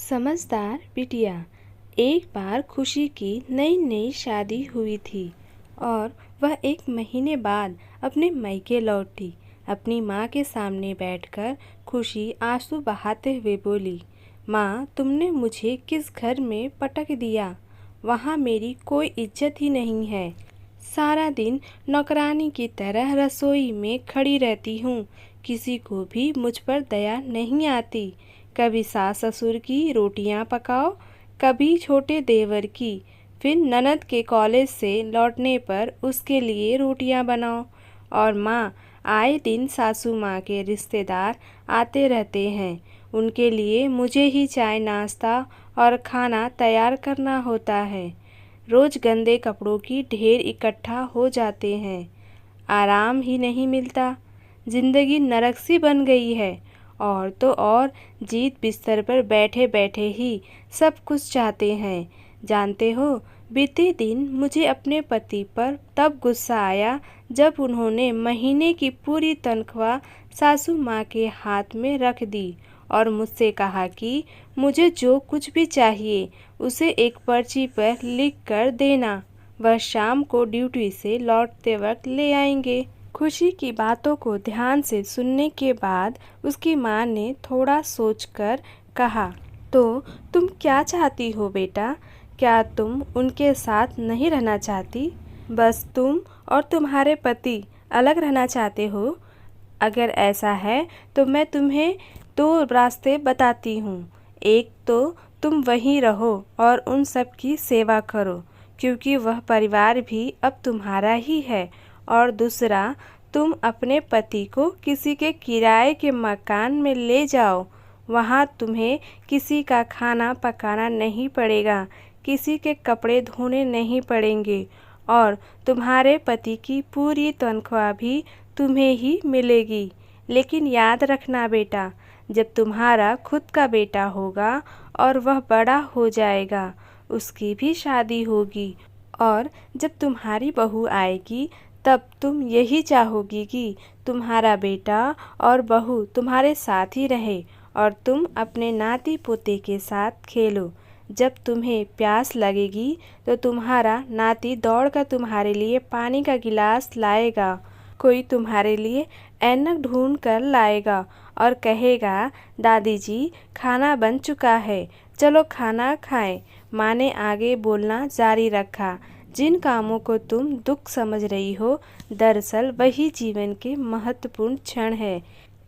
समझदार बिटिया। एक बार खुशी की नई नई शादी हुई थी और वह 1 महीने बाद अपने मायके लौटी। अपनी माँ के सामने बैठकर खुशी आंसू बहाते हुए बोली, माँ, तुमने मुझे किस घर में पटक दिया। वहाँ मेरी कोई इज्जत ही नहीं है। सारा दिन नौकरानी की तरह रसोई में खड़ी रहती हूँ। किसी को भी मुझ पर दया नहीं आती। कभी सास ससुर की रोटियाँ पकाओ, कभी छोटे देवर की, फिर ननद के कॉलेज से लौटने पर उसके लिए रोटियाँ बनाओ। और माँ, आए दिन सासू माँ के रिश्तेदार आते रहते हैं। उनके लिए मुझे ही चाय नाश्ता और खाना तैयार करना होता है। रोज़ गंदे कपड़ों की ढेर इकट्ठा हो जाते हैं। आराम ही नहीं मिलता। जिंदगी नरक सी बन गई है। और तो और जीत बिस्तर पर बैठे बैठे ही सब कुछ चाहते हैं। जानते हो, बीते दिन मुझे अपने पति पर तब गुस्सा आया जब उन्होंने महीने की पूरी तनख्वाह सासू माँ के हाथ में रख दी और मुझसे कहा कि मुझे जो कुछ भी चाहिए उसे एक पर्ची पर लिख कर देना। वह शाम को ड्यूटी से लौटते वक्त ले आएंगे। खुशी की बातों को ध्यान से सुनने के बाद उसकी माँ ने थोड़ा सोचकर कहा, तो तुम क्या चाहती हो बेटा? क्या तुम उनके साथ नहीं रहना चाहती? बस तुम और तुम्हारे पति अलग रहना चाहते हो? अगर ऐसा है तो मैं तुम्हें 2 रास्ते बताती हूँ। एक तो तुम वहीं रहो और उन सब की सेवा करो, क्योंकि वह परिवार भी अब तुम्हारा ही है। और दूसरा, तुम अपने पति को किसी के किराए के मकान में ले जाओ। वहाँ तुम्हें किसी का खाना पकाना नहीं पड़ेगा, किसी के कपड़े धोने नहीं पड़ेंगे और तुम्हारे पति की पूरी तनख्वाह भी तुम्हें ही मिलेगी। लेकिन याद रखना बेटा, जब तुम्हारा खुद का बेटा होगा और वह बड़ा हो जाएगा, उसकी भी शादी होगी और जब तुम्हारी बहू आएगी तब तुम यही चाहोगी कि तुम्हारा बेटा और बहू तुम्हारे साथ ही रहे और तुम अपने नाती पोते के साथ खेलो। जब तुम्हें प्यास लगेगी तो तुम्हारा नाती दौड़कर तुम्हारे लिए पानी का गिलास लाएगा। कोई तुम्हारे लिए ऐनक ढूंढ कर लाएगा और कहेगा, दादी जी, खाना बन चुका है, चलो खाना खाएं। माँ ने आगे बोलना जारी रखा, जिन कामों को तुम दुख समझ रही हो, दरअसल वही जीवन के महत्वपूर्ण क्षण है।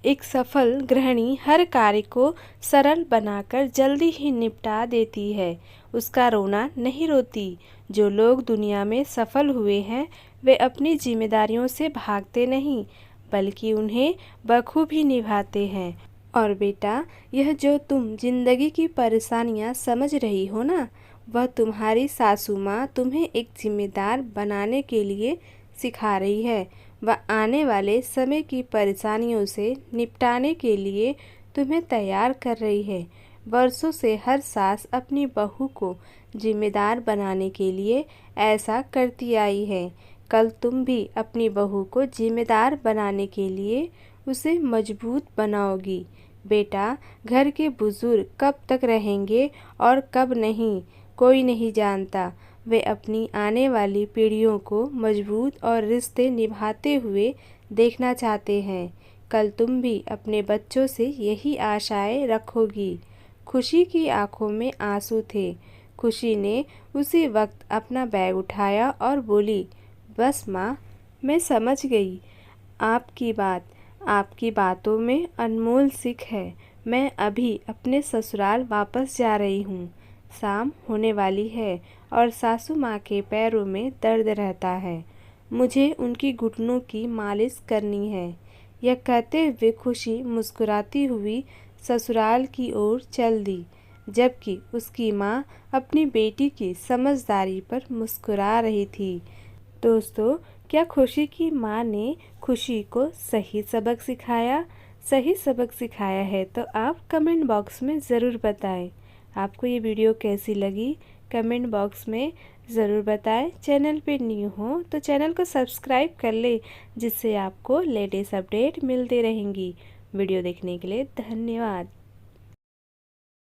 एक सफल गृहिणी हर कार्य को सरल बनाकर जल्दी ही निपटा देती है। उसका रोना नहीं रोती। जो लोग दुनिया में सफल हुए हैं वे अपनी जिम्मेदारियों से भागते नहीं, बल्कि उन्हें बखूबी निभाते हैं। और बेटा, यह जो तुम जिंदगी की परेशानियां समझ रही हो ना, वह तुम्हारी सासू माँ तुम्हें एक जिम्मेदार बनाने के लिए सिखा रही है। वह आने वाले समय की परेशानियों से निपटाने के लिए तुम्हें तैयार कर रही है। वर्षों से हर सास अपनी बहू को जिम्मेदार बनाने के लिए ऐसा करती आई है। कल तुम भी अपनी बहू को जिम्मेदार बनाने के लिए उसे मजबूत बनाओगी। बेटा, घर के बुजुर्ग कब तक रहेंगे और कब नहीं, कोई नहीं जानता। वे अपनी आने वाली पीढ़ियों को मजबूत और रिश्ते निभाते हुए देखना चाहते हैं। कल तुम भी अपने बच्चों से यही आशाएं रखोगी। खुशी की आंखों में आंसू थे। खुशी ने उसी वक्त अपना बैग उठाया और बोली, बस माँ, मैं समझ गई आपकी बात। आपकी बातों में अनमोल सीख है। मैं अभी अपने ससुराल वापस जा रही हूँ। शाम होने वाली है और सासू माँ के पैरों में दर्द रहता है। मुझे उनकी घुटनों की मालिश करनी है। यह कहते हुए खुशी मुस्कुराती हुई ससुराल की ओर चल दी, जबकि उसकी माँ अपनी बेटी की समझदारी पर मुस्कुरा रही थी। दोस्तों, क्या खुशी की माँ ने खुशी को सही सबक सिखाया? सही सबक सिखाया है तो आप कमेंट बॉक्स में ज़रूर बताएं। आपको ये वीडियो कैसी लगी कमेंट बॉक्स में ज़रूर बताएं। चैनल पे न्यू हो तो चैनल को सब्सक्राइब कर ले, जिससे आपको लेटेस्ट अपडेट मिलते रहेंगी। वीडियो देखने के लिए धन्यवाद।